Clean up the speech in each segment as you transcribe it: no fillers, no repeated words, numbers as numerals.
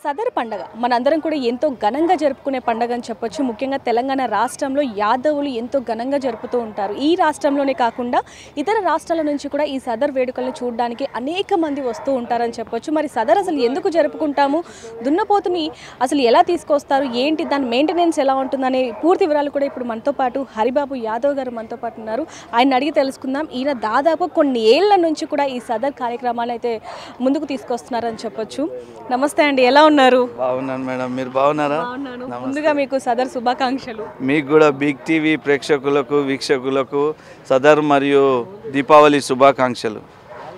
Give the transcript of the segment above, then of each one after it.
సదర్ పండగ మనందరం కూడా ఎంతో ఘనంగా జరుపుకునే పండగ అని చెప్పొచ్చు. ముఖ్యంగా తెలంగాణ రాష్ట్రంలో యాదవులు ఎంతో ఘనంగా జరుపుతూ ఉంటారు. ఈ రాష్ట్రంలోనే కాకుండా ఇతర రాష్ట్రాల నుంచి కూడా ఈ సదర్ వేడుకలను చూడడానికి అనేక మంది వస్తూ ఉంటారని చెప్పొచ్చు. మరి సదర్ అసలు ఎందుకు జరుపుకుంటాము, దున్నపోతుని అసలు ఎలా తీసుకొస్తారు, ఏంటి దాని మెయింటెనెన్స్ ఎలా ఉంటుందనే పూర్తి వివరాలు కూడా ఇప్పుడు మనతో పాటు హరిబాబు యాదవ్ గారు మనతో పాటు ఉన్నారు. ఆయన అడిగి తెలుసుకుందాం. ఈయన దాదాపు కొన్ని ఏళ్ల నుంచి కూడా ఈ సదర్ కార్యక్రమాలు అయితే ముందుకు తీసుకొస్తున్నారని చెప్పొచ్చు. నమస్తే అండి, ఎలా ఉన్నారు? బాగున్నాను మేడం, మీరు బాగున్నారా? ముందుగా మీకు సదర్ శుభాకాంక్షలు. మీకు కూడా బిగ్ టీవీ ప్రేక్షకులకు వీక్షకులకు సదర్ మరియు దీపావళి శుభాకాంక్షలు.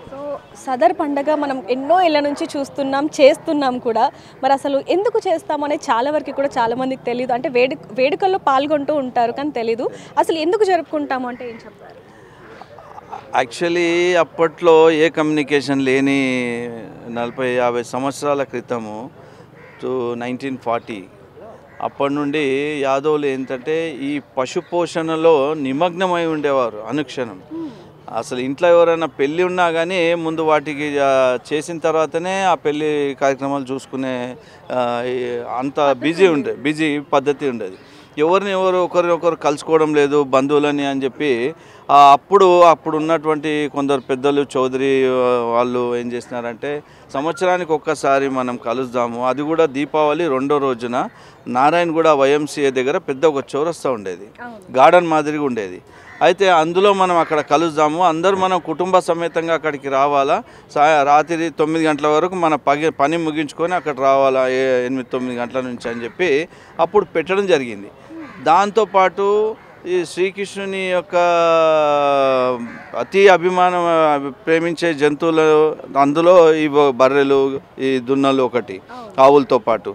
సో సదర్ పండగ మనం ఎన్నో ఏళ్ళ నుంచి చూస్తున్నాం, చేస్తున్నాం కూడా. మరి అసలు ఎందుకు చేస్తామనే చాలా వరకు కూడా చాలా మందికి తెలియదు. అంటే వేడుకల్లో పాల్గొంటూ ఉంటారు కానీ తెలీదు. అసలు ఎందుకు జరుపుకుంటాము అంటే ఏం చెప్తారు? యాక్చువల్లీ అప్పట్లో ఏ కమ్యూనికేషన్ లేని 40-50 సంవత్సరాల క్రితము 1940 అప్పటి నుండి యాదవులు ఏంటంటే ఈ పశు పోషణలో నిమగ్నమై ఉండేవారు అనుక్షణం. అసలు ఇంట్లో ఎవరైనా పెళ్ళి ఉన్నా కానీ ముందు వాటికి చేసిన తర్వాతనే ఆ పెళ్ళి కార్యక్రమాలు చూసుకునే అంత బిజీ పద్ధతి ఉండేది. ఎవరు ఒకరినొకరు కలుసుకోవడం లేదు బంధువులని అని చెప్పి అప్పుడు ఉన్నటువంటి కొందరు పెద్దలు చౌదరి వాళ్ళు ఏం చేసినారంటే సంవత్సరానికి ఒక్కసారి మనం కలుద్దాము, అది కూడా దీపావళి రెండో రోజున నారాయణగూడ YMCA దగ్గర పెద్ద ఒక చౌరస్తా ఉండేది, గార్డెన్ మాదిరిగా ఉండేది. అయితే అందులో మనం అక్కడ కలుద్దాము, అందరూ మనం కుటుంబ సమేతంగా అక్కడికి రావాలా, రాత్రి 9 గంటల వరకు మన పని ముగించుకొని అక్కడ రావాలా 8-9 గంటల నుంచి అని చెప్పి అప్పుడు పెట్టడం జరిగింది. దాంతోపాటు ఈ శ్రీకృష్ణుని యొక్క అతి అభిమానం ప్రేమించే జంతువులు అందులో ఈ బర్రెలు, ఈ దున్నలు ఒకటి ఆవులతో పాటు.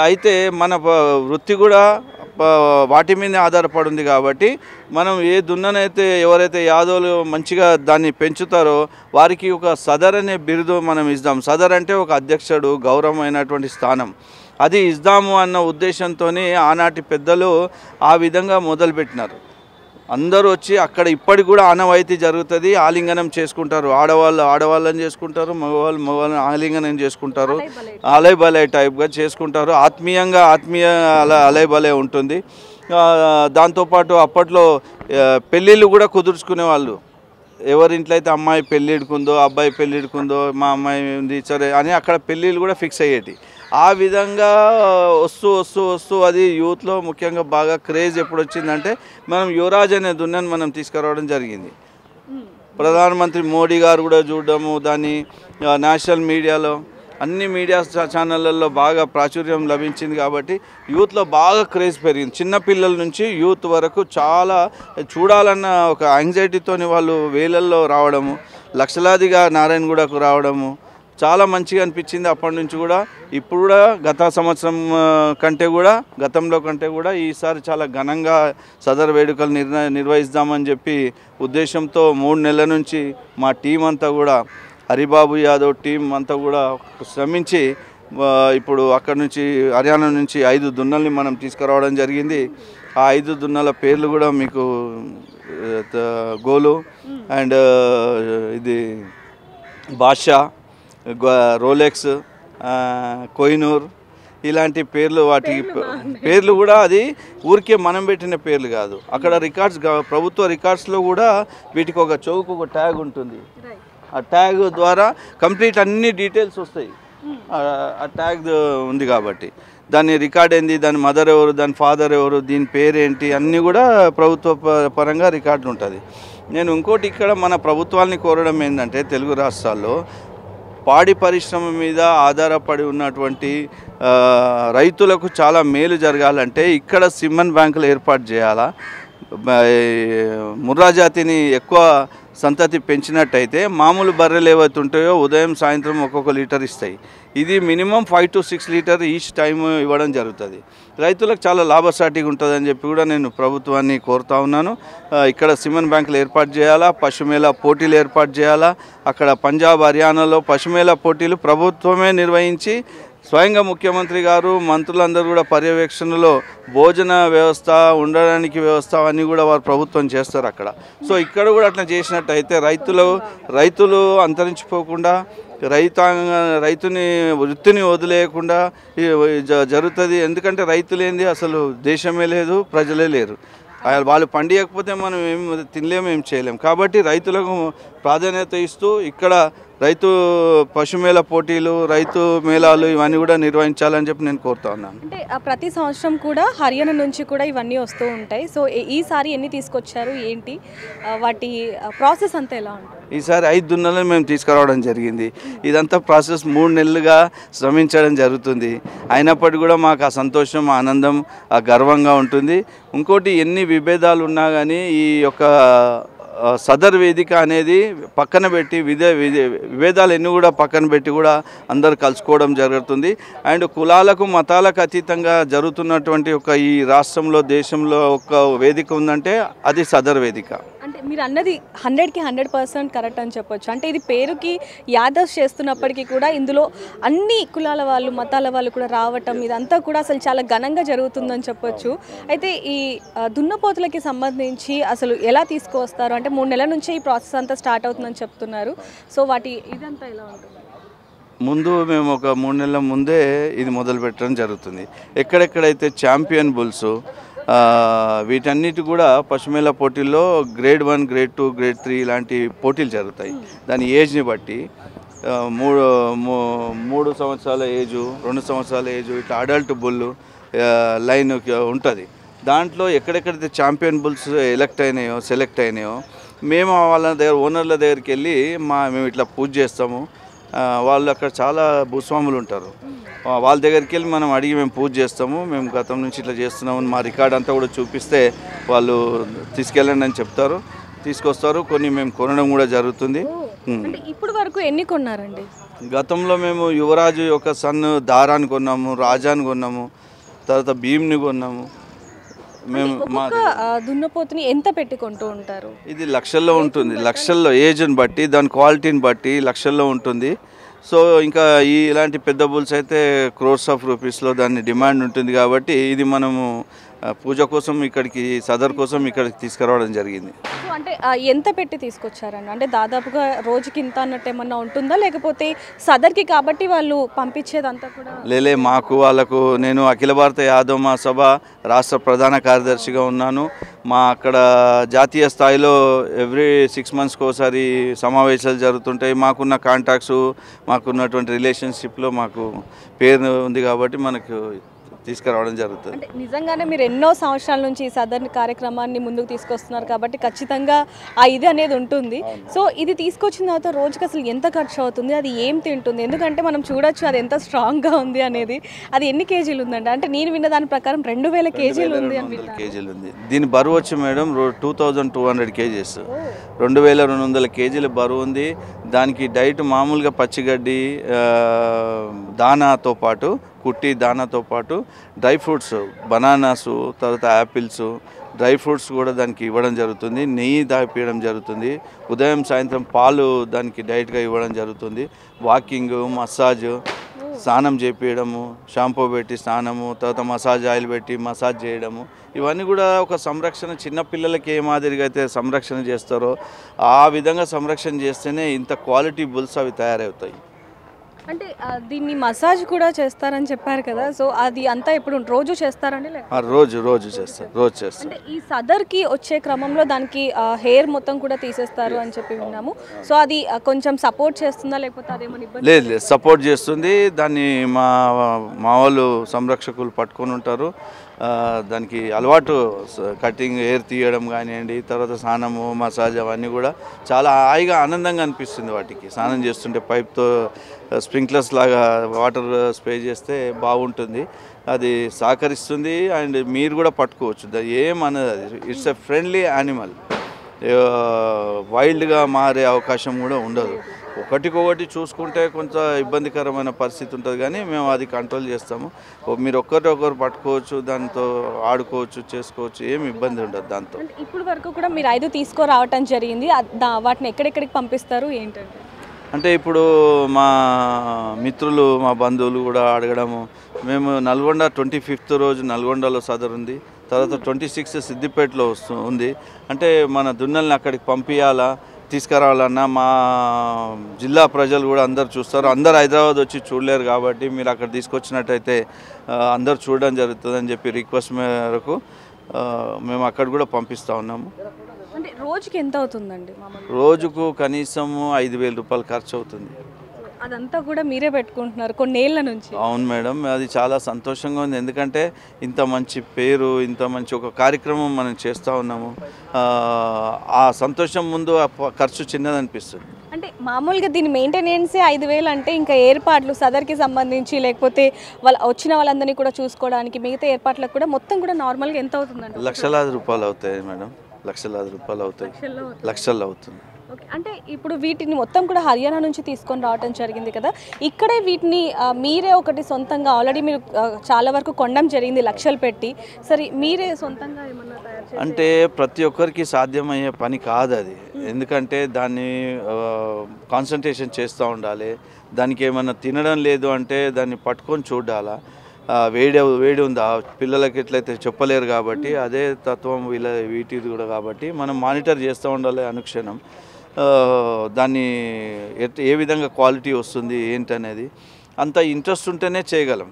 అయితే మన వృత్తి కూడా వాటి మీద ఆధారపడి ఉంది కాబట్టి మనం ఏ దున్ననైతే ఎవరైతే యాదవులు మంచిగా దాన్ని పెంచుతారో వారికి ఒక సదర్ అనే బిరుదు మనం ఇద్దాం. సదర్ అంటే ఒక అధ్యక్షుడు గౌరవమైనటువంటి స్థానం, అది ఇద్దాము అన్న ఉద్దేశంతో ఆనాటి పెద్దలు ఆ విధంగా మొదలుపెట్టినారు. అందరూ వచ్చి అక్కడ ఇప్పటికి కూడా ఆనవాయితీ జరుగుతుంది. ఆలింగనం చేసుకుంటారు, ఆడవాళ్ళని చేసుకుంటారు, మగవాళ్ళని ఆలింగనం చేసుకుంటారు, అలై బలై టైప్గా చేసుకుంటారు. ఆత్మీయ అలై బలై ఉంటుంది. దాంతోపాటు అప్పట్లో పెళ్ళిళ్ళు కూడా కుదుర్చుకునే వాళ్ళు. ఎవరింట్లో అయితే అమ్మాయి పెళ్ళిడుకుందో, అబ్బాయి పెళ్ళిడుకుందో, మా అమ్మాయి ఉంది సరే అని అక్కడ పెళ్ళిళ్ళు కూడా ఫిక్స్ అయ్యేటి. ఆ విధంగా వస్తూ అది యూత్లో ముఖ్యంగా బాగా క్రేజ్ ఎప్పుడు వచ్చిందంటే మనం యువరాజ్ అనే దున్నని మనం తీసుకురావడం జరిగింది. ప్రధానమంత్రి మోడీ గారు కూడా చూడడము, దాన్ని నేషనల్ మీడియాలో అన్ని మీడియా ఛానళ్ళల్లో బాగా ప్రాచుర్యం లభించింది కాబట్టి యూత్లో బాగా క్రేజ్ పెరిగింది. చిన్నపిల్లల నుంచి యూత్ వరకు చాలా చూడాలన్న ఒక యాంగ్జైటీతోని వాళ్ళు వేలల్లో రావడము, లక్షలాదిగా నారాయణగూడకు రావడము చాలా మంచిగా అనిపించింది. అప్పటి నుంచి కూడా ఇప్పుడు కూడా గతంలో కంటే కూడా ఈసారి చాలా ఘనంగా సదర్ వేడుకలు నిర్వహిద్దామని చెప్పి ఉద్దేశంతో 3 నెలల నుంచి మా టీం అంతా కూడా హరిబాబు యాదవ్ టీం అంతా కూడా శ్రమించి ఇప్పుడు అక్కడ నుంచి హర్యానా నుంచి 5 దున్నల్ని మనం తీసుకురావడం జరిగింది. ఆ 5 దున్నల పేర్లు కూడా మీకు గోలు అండ్ ఇది బాద్షా, రోలెక్స్, కోహినూర్ ఇలాంటి పేర్లు. వాటి పేర్లు కూడా అది ఊరికే మనం పెట్టిన పేర్లు కాదు. అక్కడ రికార్డ్స్, ప్రభుత్వ రికార్డ్స్లో కూడా వీటికి ఒక చౌకు ఒక ట్యాగ్ ఉంటుంది. ఆ ట్యాగ్ ద్వారా కంప్లీట్ అన్ని డీటెయిల్స్ వస్తాయి. ఆ ట్యాగ్ ఉంది కాబట్టి దాని రికార్డ్ ఏంది, దాని మదర్ ఎవరు, దాని ఫాదర్ ఎవరు, దీని పేరేంటి అన్నీ కూడా ప్రభుత్వ పరంగా రికార్డు ఉంటుంది. నేను ఇంకోటి ఇక్కడ మన ప్రభుత్వాన్ని కోరడం ఏంటంటే తెలుగు రాష్ట్రాల్లో పాడి పరిశ్రమ మీద ఆధారపడి ఉన్నటువంటి రైతులకు చాలా మేలు జరగాలంటే ఇక్కడ సిమ్మన్ బ్యాంకులు ఏర్పాటు చేయాలా. ముర్రా జాతిని ఎక్కువ సంతతి పెంచినట్టయితే మామూలు బర్రెలు ఏవైతే ఉంటాయో ఉదయం సాయంత్రం ఒక్కొక్క లీటర్ ఇస్తాయి. ఇది minimum 5 to 6 litre each time ఇవ్వడం జరుగుతుంది. రైతులకు చాలా లాభసాటిగా ఉంటుందని చెప్పి కూడా నేను ప్రభుత్వాన్ని కోరుతా ఉన్నాను. ఇక్కడ సిమ్మన్ బ్యాంకులు ఏర్పాటు చేయాలా, పశుమేళ పోటీలు ఏర్పాటు చేయాలా. అక్కడ పంజాబ్, హర్యానాలో పశుమేళ పోటీలు ప్రభుత్వమే నిర్వహించి స్వయంగా ముఖ్యమంత్రి గారు మంత్రులందరూ కూడా పర్యవేక్షణలో భోజన వ్యవస్థ, ఉండడానికి వ్యవస్థ అన్నీ కూడా వారు ప్రభుత్వం చేస్తారు అక్కడ. సో ఇక్కడ కూడా అట్లా చేసినట్టయితే రైతులు అంతరించిపోకుండా రైతుని వృత్తిని వదిలేయకుండా జరుగుతుంది. ఎందుకంటే రైతు లేనిది అసలు దేశమే లేదు, ప్రజలే లేరు. వాళ్ళు పండియకపోతే మనం ఏం తినలేము, ఏం చేయలేము. కాబట్టి రైతులకు ప్రాధాన్యత ఇస్తూ ఇక్కడ రైతు పశుమేళ పోటీలు, రైతు మేళాలు ఇవన్నీ కూడా నిర్వహించాలని చెప్పి నేను కోరుతా ఉన్నాను. అంటే ప్రతి సంవత్సరం కూడా హర్యానా నుంచి కూడా ఇవన్నీ వస్తూ ఉంటాయి. సో ఈసారి ఎన్ని తీసుకొచ్చారు, ఏంటి వాటి ప్రాసెస్ అంతా ఎలా ఉంటుంది? ఈసారి 5 దున్నలను మేము తీసుకురావడం జరిగింది. ఇదంతా ప్రాసెస్ 3 నెలలుగా శ్రమించడం జరుగుతుంది. అయినప్పటికీ కూడా మాకు ఆ సంతోషం, ఆనందం, ఆ గర్వంగా ఉంటుంది. ఇంకోటి ఎన్ని విభేదాలు ఉన్నా కానీ ఈ యొక్క సదర్ వేదిక అనేది పక్కన పెట్టి విభేదాలు ఎన్ని కూడా పక్కన పెట్టి కూడా అందరు కలుసుకోవడం జరుగుతుంది. అండ్ కులాలకు మతాలకు అతీతంగా జరుగుతున్నటువంటి ఒక ఈ రాష్ట్రంలో, దేశంలో ఒక వేదిక ఉందంటే అది సదర్ వేదిక. అంటే మీరు అన్నది 100కి 100% కరెక్ట్ అని చెప్పొచ్చు. అంటే ఇది పేరుకి యాదవ్స్ చేస్తున్నప్పటికీ కూడా ఇందులో అన్ని కులాల వాళ్ళు, మతాల వాళ్ళు కూడా రావటం, ఇదంతా కూడా అసలు చాలా ఘనంగా జరుగుతుందని చెప్పొచ్చు. అయితే ఈ దున్నపోతులకి సంబంధించి అసలు ఎలా తీసుకువస్తారు? అంటే 3 నెలల నుంచే ఈ ప్రాసెస్ అంతా స్టార్ట్ అవుతుందని చెప్తున్నారు. సో వాటి ఇదంతా ఎలా ఉంటుంది? ముందు మేము ఒక 3 నెలల ముందే ఇది మొదలు పెట్టడం జరుగుతుంది. ఎక్కడెక్కడైతే ఛాంపియన్ బుల్స్ వీటన్నిటి కూడా పశుమేళ పోటీల్లో గ్రేడ్ 1, గ్రేడ్ 2, గ్రేడ్ 3 ఇలాంటి పోటీలు జరుగుతాయి. దాని ఏజ్ని బట్టి 3 సంవత్సరాల ఏజు, 2 సంవత్సరాల ఏజు, ఇట్లా అడల్ట్ బుల్ లైన్ ఉంటుంది. దాంట్లో ఎక్కడెక్కడైతే ఛాంపియన్ బుల్స్ సెలెక్ట్ అయినాయో మేము వాళ్ళ దగ్గర, ఓనర్ల దగ్గరికి వెళ్ళి మేము ఇట్లా పూజ చేస్తాము. వాళ్ళు అక్కడ చాలా భూస్వాములు ఉంటారు. వాళ్ళ దగ్గరికి వెళ్ళి మనం అడిగి మేము పూజ చేస్తాము, మేము గతం నుంచి ఇట్లా చేస్తున్నాము, మా రికార్డ్ అంతా కూడా చూపిస్తే వాళ్ళు తీసుకెళ్ళండి అని చెప్తారు, తీసుకొస్తారు. కొన్ని మేము కొనడం కూడా జరుగుతుంది. ఇప్పుడు వరకు ఎన్ని కొన్నారండి? గతంలో మేము యువరాజు యొక్క సన్ దారాన్ని కొన్నాము, రాజాని కొన్నాము, తర్వాత భీమ్ని కొన్నాము. మేము దున్నపోతుని ఎంత పెట్టి కొంటూ ఉంటారు? ఇది లక్షల్లో ఉంటుంది. లక్షల్లో ఏజ్ని బట్టి, దాని క్వాలిటీని బట్టి లక్షల్లో ఉంటుంది. సో ఇంకా ఇలాంటి పెద్ద బుల్స్ అయితే క్రోర్స్ ఆఫ్ రూపీస్లో దాన్ని డిమాండ్ ఉంటుంది. కాబట్టి ఇది మనము పూజ కోసం ఇక్కడికి, సదర్ కోసం ఇక్కడికి తీసుకురావడం జరిగింది. అంటే ఎంత పెట్టి తీసుకొచ్చారండి? అంటే దాదాపుగా రోజుకి ఇంత అన్నట్టు ఏమన్నా ఉంటుందా, లేకపోతే సదర్కి కాబట్టి వాళ్ళు పంపించేదంతా కూడా? లేలే, మాకు వాళ్ళకు, నేను అఖిల భారత యాదవ మహాసభ రాష్ట్ర ప్రధాన కార్యదర్శిగా ఉన్నాను. మా అక్కడ జాతీయ స్థాయిలో ఎవ్రీ 6 మంత్స్కి ఒకసారి సమావేశాలు జరుగుతుంటాయి. మాకున్న కాంటాక్ట్స్, మాకున్నటువంటి రిలేషన్షిప్లో మాకు పేరు ఉంది కాబట్టి మనకు తీసుకురావడం జరుగుతుంది. అంటే నిజంగానే మీరు ఎన్నో సంవత్సరాల నుంచి ఈ సదర్ కార్యక్రమాన్ని ముందుకు తీసుకొస్తున్నారు కాబట్టి ఖచ్చితంగా ఆ ఇది అనేది ఉంటుంది. సో ఇది తీసుకొచ్చిన తర్వాత రోజుకి అసలు ఎంత ఖర్చు అవుతుంది, అది ఏం తింటుంది? ఎందుకంటే మనం చూడొచ్చు అది ఎంత స్ట్రాంగ్గా ఉంది అనేది. అది ఎన్ని కేజీలు ఉందండి? అంటే నేను విన్న దాని ప్రకారం 2000 కేజీలు ఉంది. 200 కేజీలు ఉంది. దీని బరువు వచ్చి మేడం 2200 కేజీస్, 2200 కేజీల బరువు ఉంది. దానికి డైట్ మామూలుగా పచ్చిగడ్డి, దానాతో పాటు, కుట్టి దానాతో పాటు డ్రై ఫ్రూట్స్, బనానాసు, తర్వాత యాపిల్స్, డ్రై ఫ్రూట్స్ కూడా దానికి ఇవ్వడం జరుగుతుంది. నెయ్యి దాపియడం జరుగుతుంది. ఉదయం సాయంత్రం పాలు దానికి డైట్గా ఇవ్వడం జరుగుతుంది. వాకింగ్, మసాజ్, స్నానం చేపించడము, షాంపూ పెట్టి స్నానము, తర్వాత మసాజ్ ఆయిల్ పెట్టి మసాజ్ చేయడము, ఇవన్నీ కూడా ఒక సంరక్షణ. చిన్నపిల్లలకి ఏ మాదిరిగా అయితే సంరక్షణ చేస్తారో ఆ విధంగా సంరక్షణ చేస్తేనే ఇంత క్వాలిటీ బుల్స్ అవి తయారవుతాయి. అంటే దీన్ని మసాజ్ కూడా చేస్తారని చెప్పారు కదా, సో అది అంతా ఇప్పుడు రోజు చేస్తారండి? రోజు చేస్తారు. అంటే ఈ సదర్కి వచ్చే క్రమంలో దానికి హెయిర్ మొత్తం కూడా తీసేస్తారు అని చెప్పి విన్నాము. సో అది కొంచెం సపోర్ట్ చేస్తుందా, లేకపోతే అదేమని ఇబ్బంది? లేదు, సపోర్ట్ చేస్తుంది. దాన్ని మా వాళ్ళు సంరక్షకులు పట్టుకొని ఉంటారు. దానికి అలవాటు, కటింగ్, హెయిర్ తీయడం కానివ్వండి, తర్వాత స్నానము, మసాజ్ అవన్నీ కూడా చాలా హాయిగా, ఆనందంగా అనిపిస్తుంది వాటికి. స్నానం చేస్తుంటే పైప్తో స్ప్రింక్లర్స్ లాగా వాటర్ స్ప్రే చేస్తే బాగుంటుంది. అది సహకరిస్తుంది. అండ్ మీరు కూడా పట్టుకోవచ్చు, ఏమన్నది అది. It's a friendly animal. వైల్డ్గా మారే అవకాశం కూడా ఉండదు. ఒకటికొకటి చూసుకుంటే కొంచెం ఇబ్బందికరమైన పరిస్థితి ఉంటుంది, కానీ మేము అది కంట్రోల్ చేస్తాము. మీరు ఒకరు పట్టుకోవచ్చు, దాంతో ఆడుకోవచ్చు, చేసుకోవచ్చు, ఏమి ఇబ్బంది ఉండదు దాంతో. ఇప్పుడు వరకు కూడా మీరు 5 తీసుకురావటం జరిగింది. వాటిని ఎక్కడెక్కడికి పంపిస్తారు ఏంటంటే? అంటే ఇప్పుడు మా మిత్రులు, మా బంధువులు కూడా అడగడము, మేము నల్గొండ 25th రోజు నల్గొండలో సదర్ ఉంది, తర్వాత 26 సిద్దిపేటలో ఉంది. అంటే మన దున్నల్ని అక్కడికి పంపించాలా, తీసుకురావాలన్నా మా జిల్లా ప్రజలు కూడా అందరు చూస్తారు. అందరు హైదరాబాద్ వచ్చి చూడలేరు కాబట్టి మీరు అక్కడ తీసుకొచ్చినట్టయితే అందరు చూడడం జరుగుతుందని చెప్పి రిక్వెస్ట్ మేరకు మేము అక్కడ కూడా పంపిస్తూ ఉన్నాము. అంటే రోజుకి ఎంత అవుతుందండి? రోజుకు కనీసం 5,000 రూపాయలు ఖర్చు అవుతుంది. అదంతా కూడా మీరే పెట్టుకుంటున్నారు కొన్నేళ్ల నుంచి? అవును మేడం, అది చాలా సంతోషంగా ఉంది. ఎందుకంటే ఇంత మంచి పేరు, ఇంత మంచి ఒక కార్యక్రమం మనం చేస్తూ ఉన్నాము. ఆ సంతోషం ముందు ఆ ఖర్చు చిన్నదనిపిస్తుంది. అంటే మామూలుగా దీని మెయింటెనెన్సే 5,000 అంటే ఇంకా ఏర్పాట్లు సదర్కి సంబంధించి లేకపోతే వచ్చిన వాళ్ళందరినీ కూడా చూసుకోవడానికి మిగతా ఏర్పాట్లకు కూడా మొత్తం కూడా నార్మల్గా ఎంత అవుతుందండి? లక్షలాది రూపాయలు అవుతాయి మేడం, లక్షలాది రూపాయలు అవుతాయి, లక్షల్లో అవుతుంది. ఓకే, అంటే ఇప్పుడు వీటిని మొత్తం కూడా హర్యానా నుంచి తీసుకొని రావడం జరిగింది కదా, ఇక్కడే వీటిని మీరే ఒకటి సొంతంగా ఆల్రెడీ మీరు చాలా వరకు కొనడం జరిగింది లక్షలు పెట్టి, సరే మీరే సొంతంగా ఏమన్నా తయారు చేసి? అంటే ప్రతి ఒక్కరికి సాధ్యమయ్యే పని కాదు అది. ఎందుకంటే దాన్ని కాన్సన్ట్రేషన్ చేస్తూ ఉండాలి. దానికి ఏమన్నా తినడం లేదు అంటే దాన్ని పట్టుకొని చూడాలా, వేడి ఉందా పిల్లలకి ఎట్లయితే చెప్పలేరు కాబట్టి అదే తత్వం వీటిది కూడా కాబట్టి మనం మానిటర్ చేస్తూ ఉండాలి అనుక్షణం. దాన్ని ఏ విధంగా క్వాలిటీ వస్తుంది ఏంటనేది అంత ఇంట్రెస్ట్ ఉంటేనే చేయగలం.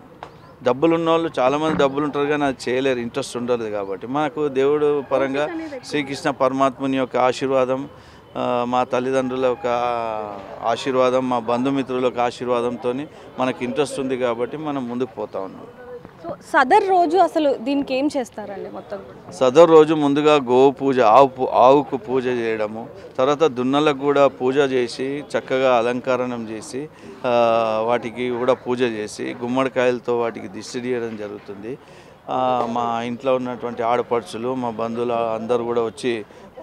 డబ్బులు ఉన్న వాళ్ళు చాలామంది డబ్బులు ఉంటారు కానీ అది చేయలేరు, ఇంట్రెస్ట్ ఉండదు. కాబట్టి మనకు దేవుడు పరంగా శ్రీకృష్ణ పరమాత్ముని యొక్క ఆశీర్వాదం, మా తల్లిదండ్రుల యొక్క ఆశీర్వాదం, మా బంధుమిత్రుల యొక్క ఆశీర్వాదంతో మనకు ఇంట్రెస్ట్ ఉంది కాబట్టి మనం ముందుకు పోతా ఉన్నాం. సో సదర్ రోజు అసలు దీనికి ఏం చేస్తారండి? మొత్తం సదర్ రోజు ముందుగా గోవు పూజ, ఆవుకు పూజ చేయడము, తర్వాత దున్నలకు కూడా పూజ చేసి చక్కగా అలంకరణం చేసి వాటికి కూడా పూజ చేసి గుమ్మడికాయలతో వాటికి దిష్టి తీయడం జరుగుతుంది. మా ఇంట్లో ఉన్నటువంటి ఆడపడుచులు, మా బంధువులు అందరూ కూడా వచ్చి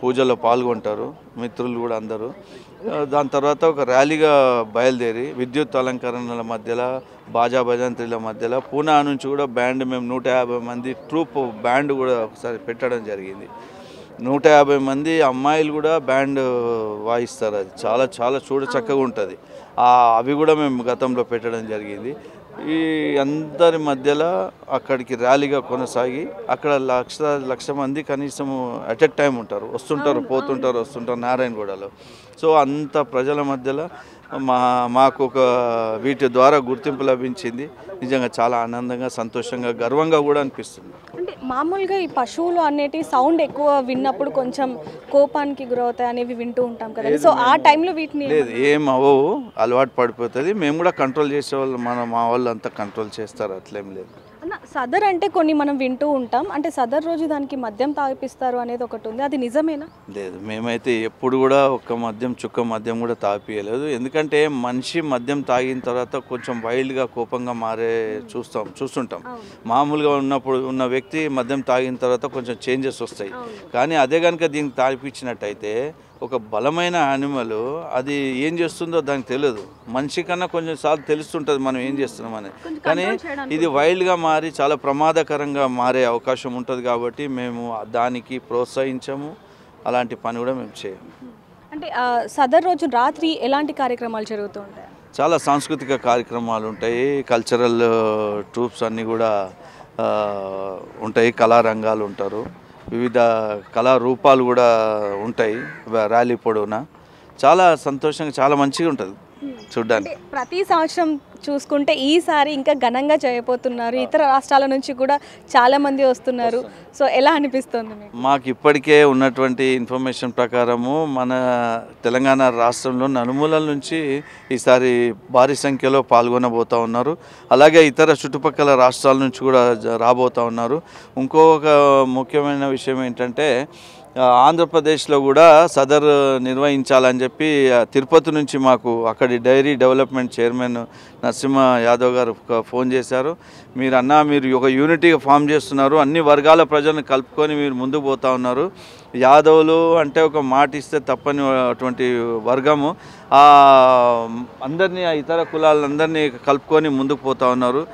పూజలో పాల్గొంటారు, మిత్రులు కూడా అందరూ. దాని తర్వాత ఒక ర్యాలీగా బయలుదేరి విద్యుత్ అలంకరణల మధ్యలో, బాజా భజంత్రీల మధ్యలో పూనా నుంచి కూడా బ్యాండ్, మేము 150 మంది ట్రూప్ బ్యాండ్ కూడా ఒకసారి పెట్టడం జరిగింది. 150 మంది అమ్మాయిలు కూడా బ్యాండ్ వాయిస్తారు. అది చాలా చాలా చక్కగా ఉంటుంది. అవి కూడా మేము గతంలో పెట్టడం జరిగింది. ఈ అందరి మధ్యలో అక్కడికి ర్యాలీగా కొనసాగి అక్కడ లక్ష మంది కనీసం అట్ ఎ టైం ఉంటారు, వస్తుంటారు వస్తుంటారు నారాయణగూడలో. సో అంత ప్రజల మధ్యలో మాకు ఒక వీటి ద్వారా గుర్తింపు లభించింది. నిజంగా చాలా ఆనందంగా, సంతోషంగా, గర్వంగా కూడా అనిపిస్తుంది. అంటే మామూలుగా ఈ పశువులు అనేటివి సౌండ్ ఎక్కువ విన్నప్పుడు కొంచెం కోపానికి గురవుతాయి అనేవి వింటూ ఉంటాం కదా, సో ఆ టైంలో వీటిని లేదు ఏం అవ్వవు, అలవాటు పడిపోతుంది. మేము కూడా కంట్రోల్ చేసేవాళ్ళు, మా వాళ్ళు అంతా కంట్రోల్ చేస్తారు, అట్లేం లేదు. అన్న సదర్ అంటే కొన్ని మనం వింటూ ఉంటాం, అంటే సదర్ రోజు దానికి మద్యం తాగిపిస్తారు అనేది ఒకటి ఉంది, అది నిజమేనా? లేదు, మేమైతే ఎప్పుడు కూడా చుక్క మద్యం కూడా తాగిపియలేదు. ఎందుకంటే మనిషి మద్యం తాగిన తర్వాత కొంచెం వైల్డ్గా కోపంగా మారే చూస్తుంటాం. మామూలుగా ఉన్న వ్యక్తి మద్యం తాగిన తర్వాత కొంచెం చేంజెస్ వస్తాయి. కానీ అదే కనుక దీనికి తాగిపించినట్టయితే ఒక బలమైన యానిమల్ అది ఏం చేస్తుందో దానికి తెలియదు. మనిషి కన్నా కొంచెం సార్లు తెలుస్తుంటుంది మనం ఏం చేస్తున్నాం అనేది. కానీ ఇది వైల్డ్గా మారి చాలా ప్రమాదకరంగా మారే అవకాశం ఉంటుంది. కాబట్టి మేము దానికి ప్రోత్సహించము, అలాంటి పని కూడా మేము చేయము. అంటే సదర్ రోజు రాత్రి ఎలాంటి కార్యక్రమాలు జరుగుతూ ఉంటాయి? చాలా సాంస్కృతిక కార్యక్రమాలు ఉంటాయి, కల్చరల్ ట్రూప్స్ అన్నీ కూడా ఉంటాయి, కళారంగాలు ఉంటారు, వివిధ కళారూపాలు కూడా ఉంటాయి ర్యాలీ పొడవునా. చాలా సంతోషంగా, చాలా మంచిగా ఉంటుంది చూడ్డానికి. ప్రతి సంవత్సరం చూసుకుంటే ఈసారి ఇంకా ఘనంగా చేయబోతున్నారు, ఇతర రాష్ట్రాల నుంచి కూడా చాలా మంది వస్తున్నారు, సో ఎలా అనిపిస్తుంది మీకు? మాకు ఇప్పటికే ఉన్నటువంటి ఇన్ఫర్మేషన్ ప్రకారము మన తెలంగాణ రాష్ట్రంలో నలుమూలల నుంచి ఈసారి భారీ సంఖ్యలో పాల్గొనబోతూ ఉన్నారు. అలాగే ఇతర చుట్టుపక్కల రాష్ట్రాల నుంచి కూడా రాబోతూ ఉన్నారు. ఇంకొక ముఖ్యమైన విషయం ఏంటంటే ఆంధ్రప్రదేశ్లో కూడా సదర్ నిర్వహించాలని చెప్పి తిరుపతి నుంచి మాకు అక్కడి dairy development chairman Narasimha Yadav గారు ఫోన్ చేశారు. మీరు ఒక యూనిటీగా ఫామ్ చేస్తున్నారు, అన్ని వర్గాల ప్రజలను కలుపుకొని మీరు ముందుకు పోతా ఉన్నారు. యాదవులు అంటే ఒక మాట ఇస్తే తప్పని అటువంటి వర్గము, అందరినీ ఇతర కులాలందరినీ కలుపుకొని ముందుకు పోతా ఉన్నారు.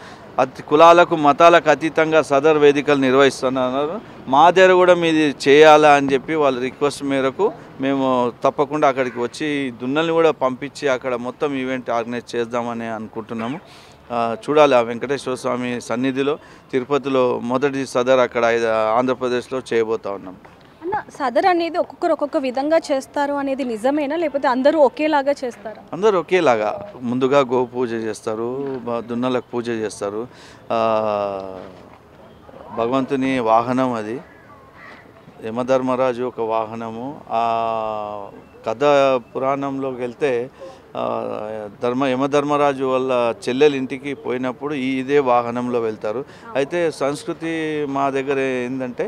కులాలకు మతాలకు అతీతంగా సదర్ వేదికలు నిర్వహిస్తున్నారు. మా దగ్గర కూడా మీది చేయాలా అని చెప్పి వాళ్ళ రిక్వెస్ట్ మేరకు మేము తప్పకుండా అక్కడికి వచ్చి దున్నల్ని కూడా పంపించి అక్కడ మొత్తం ఈవెంట్ ఆర్గనైజ్ చేద్దామని అనుకుంటున్నాము. చూడాలి, ఆ వెంకటేశ్వర స్వామి సన్నిధిలో తిరుపతిలో మొదటి సదర్ అక్కడ ఆంధ్రప్రదేశ్లో చేయబోతా ఉన్నాం. అన్న సదర్ అనేది ఒక్కొక్కరు ఒక్కొక్క విధంగా చేస్తారు అనేది నిజమేనా, లేకపోతే అందరూ ఒకేలాగా చేస్తారా? అందరూ ఒకేలాగా ముందుగా గో పూజ చేస్తారు, దున్నలకు పూజ చేస్తారు. భగవంతుని వాహనం అది, యమధర్మరాజు ఒక వాహనము. ఆ కథ పురాణంలోకి వెళ్తే యమధర్మరాజు వాళ్ళ చెల్లెల ఇంటికి పోయినప్పుడు ఇదే వాహనంలో వెళ్తారు. అయితే సంస్కృతి మా దగ్గర ఏంటంటే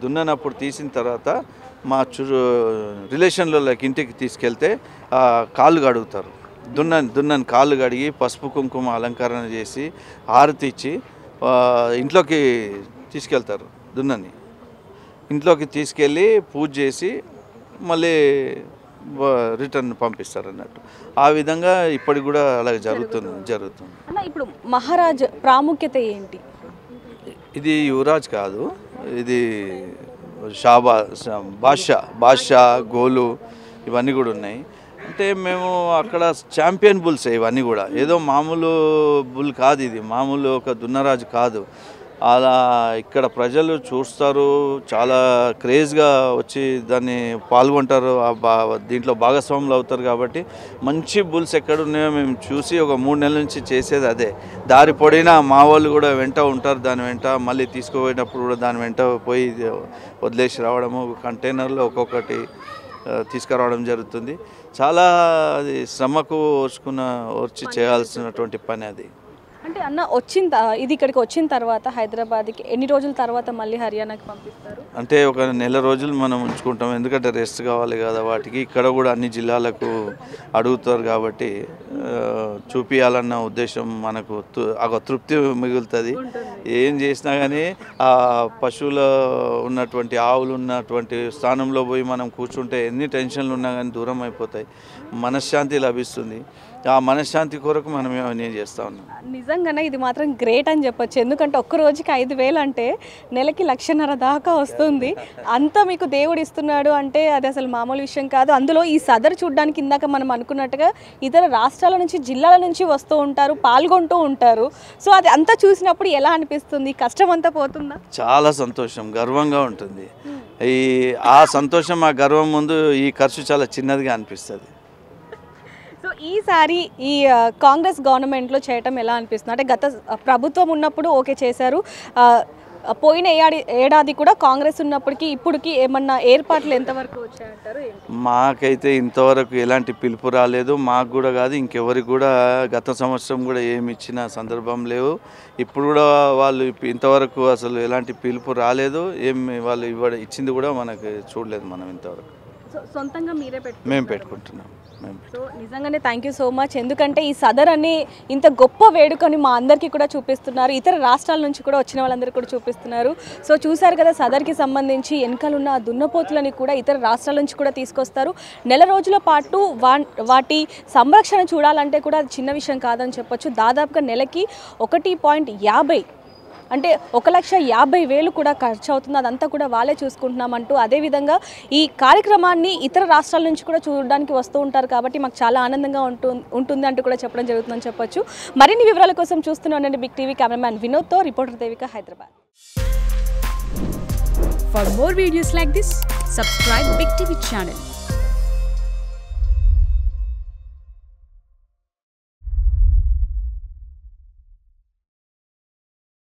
దున్ననప్పుడు తీసిన తర్వాత మా రిలేషన్లకి ఇంటికి తీసుకెళ్తే కాళ్ళు కడుగుతారు. దున్నని కాళ్ళు కడిగి పసుపు కుంకుమ అలంకరణ చేసి హారతి ఇచ్చి ఇంట్లోకి తీసుకెళ్తారు. దున్నని ఇంట్లోకి తీసుకెళ్ళి పూజ చేసి మళ్ళీ రిటర్న్ పంపిస్తారు అన్నట్టు. ఆ విధంగా ఇప్పటికి కూడా అలాగే జరుగుతుంది. అన్న, ఇప్పుడు మహారాజ్ ప్రాముఖ్యత ఏంటి? ఇది యువరాజ్ కాదు, ఇది బాద్షా గోలు ఇవన్నీ కూడా ఉన్నాయి. అంటే మేము అక్కడ ఛాంపియన్ బుల్స్ ఇవన్నీ కూడా, ఏదో మామూలు బుల్ కాదు, ఇది మామూలు ఒక దున్నరాజు కాదు. అలా ఇక్కడ ప్రజలు చూస్తారు, చాలా క్రేజ్గా వచ్చి దాన్ని పాల్గొంటారు, దీంట్లో భాగస్వాములు అవుతారు. కాబట్టి మంచి బుల్స్ ఎక్కడున్నాయో మేము చూసి ఒక 3 నెలల నుంచి చేసేది అదే. దారి పొడినా మా వాళ్ళు కూడా వెంట ఉంటారు, దాని వెంట మళ్ళీ తీసుకుపోయినప్పుడు కూడా దాని వెంట పోయి వదిలేసి రావడము, కంటైనర్లో ఒక్కొక్కటి తీసుకురావడం జరుగుతుంది. చాలా అది శ్రమకు ఓర్చి చేయాల్సినటువంటి పని అది. అంటే అన్న ఇది ఇక్కడికి వచ్చిన తర్వాత హైదరాబాద్కి ఎన్ని రోజుల తర్వాత మళ్ళీ హర్యానాకి పంపిస్తారు? అంటే ఒక 1 నెల రోజులు మనం ఉంచుకుంటాం, ఎందుకంటే రెస్ట్ కావాలి కదా వాటికి. ఇక్కడ కూడా అన్ని జిల్లాలకు అడుగుతారు కాబట్టి చూపించాలన్న ఉద్దేశం మనకు తృప్తి మిగులుతుంది. ఏం చేసినా కానీ ఆ పశువుల ఉన్నటువంటి ఆవులు ఉన్నటువంటి స్థానంలో పోయి మనం కూర్చుంటే ఎన్ని టెన్షన్లు ఉన్నా కానీ దూరం అయిపోతాయి, మనశ్శాంతి లభిస్తుంది. ఆ మనశ్శాంతి కొరకు మనం ఏమీ చేస్తూ ఉన్నాం. నిజంగానే ఇది మాత్రం గ్రేట్ అని చెప్పొచ్చు. ఎందుకంటే ఒక్క రోజుకి 5,000 అంటే నెలకి 1,50,000 దాకా వస్తుంది. అంతా మీకు దేవుడు ఇస్తున్నాడు అంటే అది అసలు మామూలు విషయం కాదు. అందులో ఈ సదరు చూడడానికి ఇందాక మనం అనుకున్నట్టుగా ఇతర రాష్ట్రాల నుంచి, జిల్లాల నుంచి వస్తూ ఉంటారు, పాల్గొంటూ ఉంటారు. సో అది అంతా చూసినప్పుడు ఎలా అనిపిస్తుంది? కష్టం అంతా పోతుందా? చాలా సంతోషం, గర్వంగా ఉంటుంది. ఆ సంతోషం, ఆ గర్వం ముందు ఈ ఖర్చు చాలా చిన్నదిగా అనిపిస్తుంది. సో ఈసారి ఈ కాంగ్రెస్ గవర్నమెంట్లో చేయటం ఎలా అనిపిస్తుంది? అంటే గత ప్రభుత్వం ఉన్నప్పుడు ఓకే చేశారు, పోయిన ఏడాది కూడా కాంగ్రెస్ ఉన్నప్పటికీ ఇప్పటికి ఏమన్నా ఏర్పాట్లు ఎంతవరకు వచ్చాయంటారు? మాకైతే ఇంతవరకు ఎలాంటి పిలుపు రాలేదు, మాకు కూడా కాదు, ఇంకెవరికి కూడా. గత సంవత్సరం కూడా ఏమి ఇచ్చిన సందర్భం లేవు. ఇప్పుడు కూడా వాళ్ళు ఇంతవరకు అసలు ఎలాంటి పిలుపు రాలేదు. వాళ్ళు ఇచ్చింది కూడా మనకు చూడలేదు మనం ఇంతవరకు. సొంతంగా మేము పెట్టుకుంటున్నాం. సో నిజంగానే థ్యాంక్ యూ సో మచ్. ఎందుకంటే ఈ సదర్ అని ఇంత గొప్ప వేడుకని మా అందరికీ కూడా చూపిస్తున్నారు, ఇతర రాష్ట్రాల నుంచి కూడా వచ్చిన వాళ్ళందరికీ కూడా చూపిస్తున్నారు. సో చూశారు కదా, సదర్కి సంబంధించి వెనకాలన్న దున్నపోతులని కూడా ఇతర రాష్ట్రాల నుంచి కూడా తీసుకొస్తారు. నెల రోజుల పాటు వాటి సంరక్షణ చూడాలంటే కూడా అది చిన్న విషయం కాదని చెప్పొచ్చు. దాదాపుగా నెలకి 1.50 అంటే 1,50,000 కూడా ఖర్చు అవుతుంది. అదంతా కూడా వాళ్ళే చూసుకుంటున్నామంటూ, అదేవిధంగా ఈ కార్యక్రమాన్ని ఇతర రాష్ట్రాల నుంచి కూడా చూడడానికి వస్తూ ఉంటారు కాబట్టి మాకు చాలా ఆనందంగా ఉంటుంది అంటూ కూడా చెప్పడం జరుగుతుందని చెప్పొచ్చు. మరిన్ని వివరాల కోసం చూస్తూనే ఉండండి బిగ్ టీవీ. కెమెరామ్యాన్ వినోద్తో reporter Devika, Hyderabad. For more videos like this, subscribe Big TV channel.